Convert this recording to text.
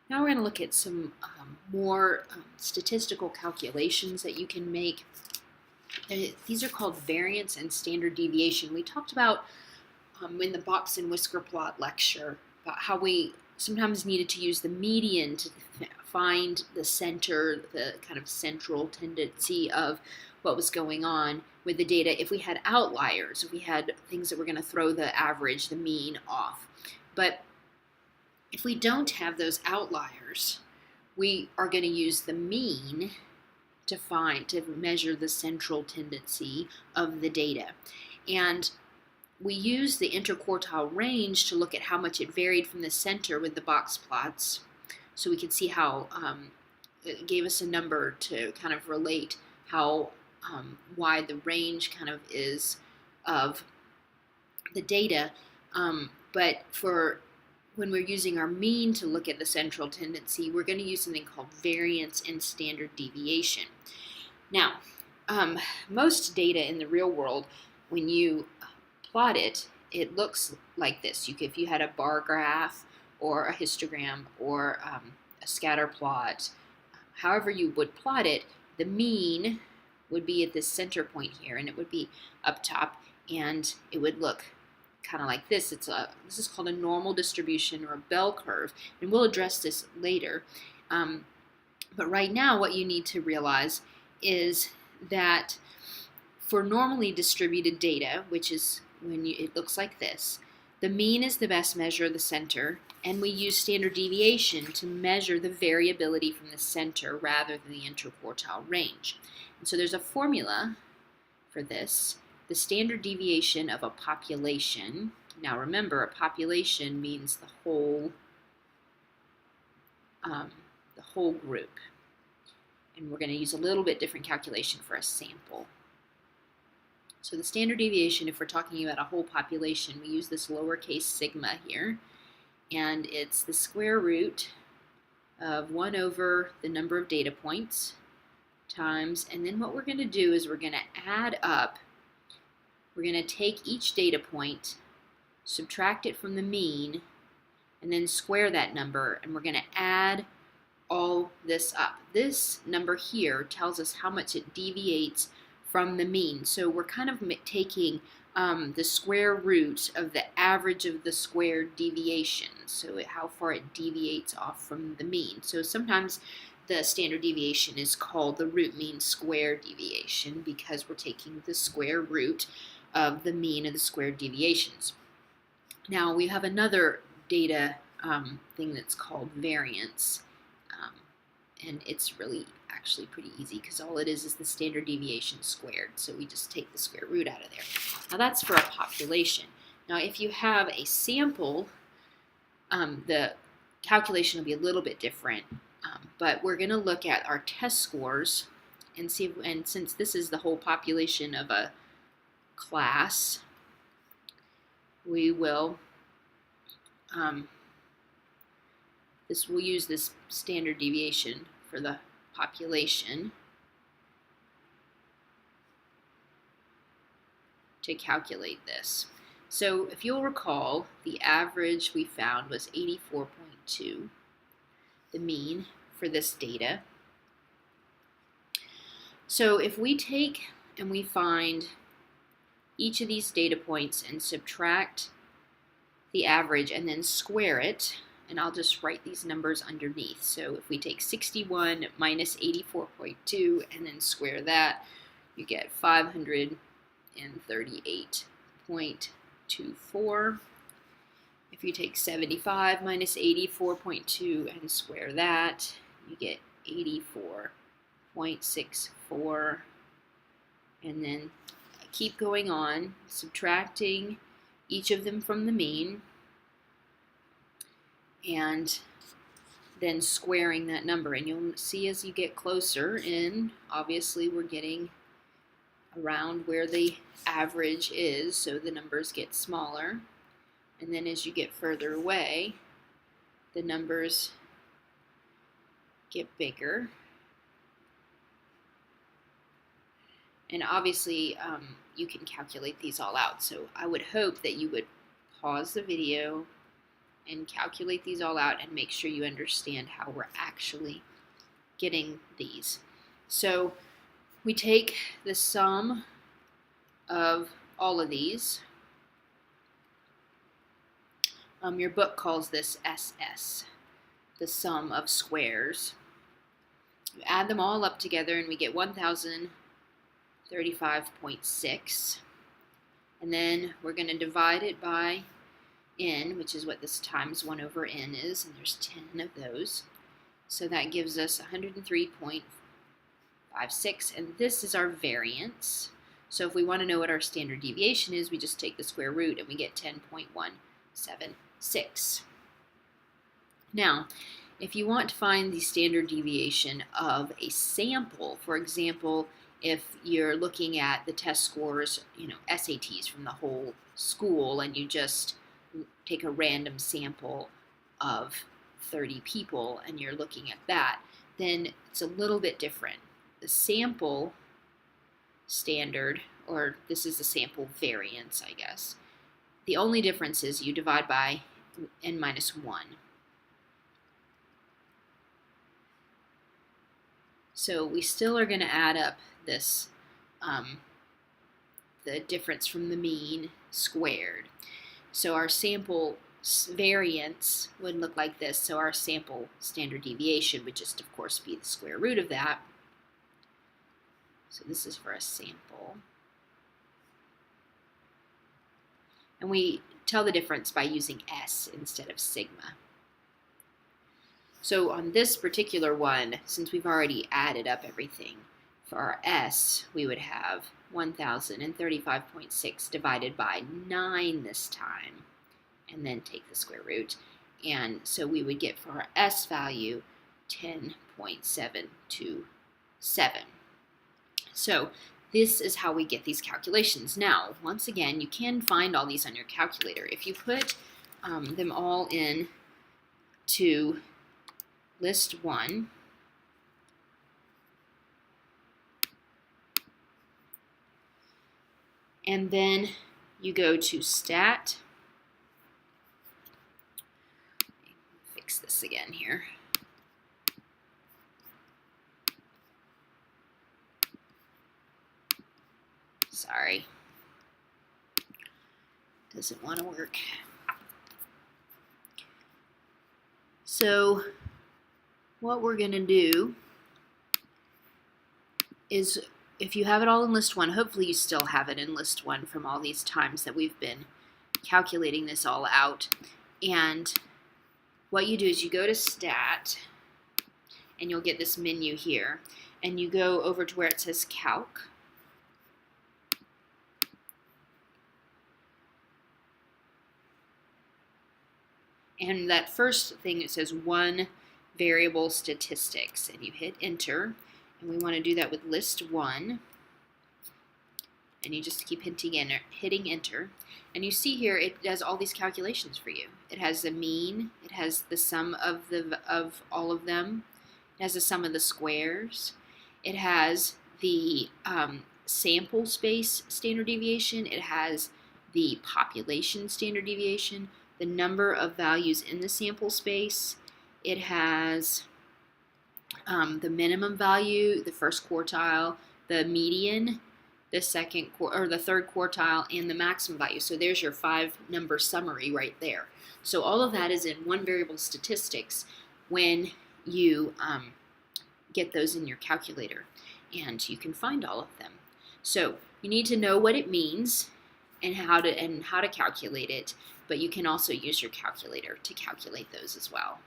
Now we're going to look at some more statistical calculations that you can make. These are called variance and standard deviation. We talked about in the box and whisker plot lecture about how we sometimes needed to use the median to find the center, the kind of central tendency of what was going on with the data if we had outliers, if we had things that were going to throw the average, the mean off. But if we don't have those outliers, we are going to use the mean to measure the central tendency of the data. And we use the interquartile range to look at how much it varied from the center with the box plots. So we could see how it gave us a number to kind of relate how wide the range kind of is of the data. But for when we're using our mean to look at the central tendency, we're going to use something called variance and standard deviation. Now, most data in the real world, when you plot it, it looks like this. If you had a bar graph or a histogram or a scatter plot, however you would plot it, the mean would be at this center point here, and it would be up top, and it would look kind of like this. This is called a normal distribution or a bell curve, and we'll address this later. But right now, what you need to realize is that for normally distributed data, which is when it looks like this, the mean is the best measure of the center, and we use standard deviation to measure the variability from the center rather than the interquartile range. And so there's a formula for this. The standard deviation of a population. Now remember, a population means the whole group. And we're going to use a little bit different calculation for a sample. So the standard deviation, if we're talking about a whole population, we use this lowercase sigma here. And it's the square root of 1 over the number of data points times, and then what we're going to do is we're going to add up. We're going to take each data point, subtract it from the mean, and then square that number, and we're going to add all this up. This number here tells us how much it deviates from the mean. So we're kind of taking the square root of the average of the squared deviation, so how far it deviates off from the mean. So sometimes the standard deviation is called the root mean square deviation because we're taking the square root of the mean of the squared deviations. Now we have another data thing that's called variance, and it's really actually pretty easy because all it is the standard deviation squared, so we just take the square root out of there. Now that's for a population. Now if you have a sample, the calculation will be a little bit different, but we're going to look at our test scores and see, and since this is the whole population of a class, we will we'll use this standard deviation for the population to calculate this. So if you'll recall, the average we found was 84.2, the mean for this data. So if we take and we find each of these data points and subtract the average and then square it, and I'll just write these numbers underneath. So if we take 61 minus 84.2 and then square that, you get 538.24. If you take 75 minus 84.2 and square that, you get 84.64. And then keep going on, subtracting each of them from the mean, and then squaring that number. And you'll see as you get closer in, obviously we're getting around where the average is, so the numbers get smaller. And then as you get further away, the numbers get bigger. And obviously, you can calculate these all out. So I would hope that you would pause the video and calculate these all out and make sure you understand how we're actually getting these. So we take the sum of all of these. Your book calls this SS, the sum of squares. You add them all up together and we get 1035.6. And then we're going to divide it by n, which is what this times 1 over n is, and there's 10 of those. So that gives us 103.56, and this is our variance. So if we want to know what our standard deviation is, we just take the square root and we get 10.176. Now, if you want to find the standard deviation of a sample, for example, if you're looking at the test scores, SATs from the whole school, and you just take a random sample of 30 people and you're looking at that, then it's a little bit different. The sample standard, or this is the sample variance, I guess. The only difference is you divide by n minus 1. So we still are going to add up this, the difference from the mean squared. So our sample variance would look like this. So our sample standard deviation would just, of course, be the square root of that. So this is for a sample. And we tell the difference by using S instead of sigma. So on this particular one, since we've already added up everything, for our S, we would have 1035.6 divided by 9 this time, and then take the square root. And so we would get for our S value 10.727. So this is how we get these calculations. Now, once again, you can find all these on your calculator. If you put them all in to list 1, and then you go to stat. Fix this again here. Sorry. Doesn't want to work. So what we're going to do is, if you have it all in list 1, hopefully you still have it in list 1 from all these times that we've been calculating this all out. And what you do is you go to stat, and you'll get this menu here, and you go over to where it says calc. And that first thing, it says 1 variable statistics, and you hit enter. And we want to do that with list 1. And you just keep hitting enter. And you see here it does all these calculations for you. It has the mean, it has the sum of all of them, it has the sum of the squares, it has the sample space standard deviation, it has the population standard deviation, the number of values in the sample space, it has the minimum value, the first quartile, the median, the third quartile, and the maximum value. So there's your 5-number summary right there. So all of that is in 1 variable statistics when you get those in your calculator, and you can find all of them. So you need to know what it means and how to calculate it, but you can also use your calculator to calculate those as well.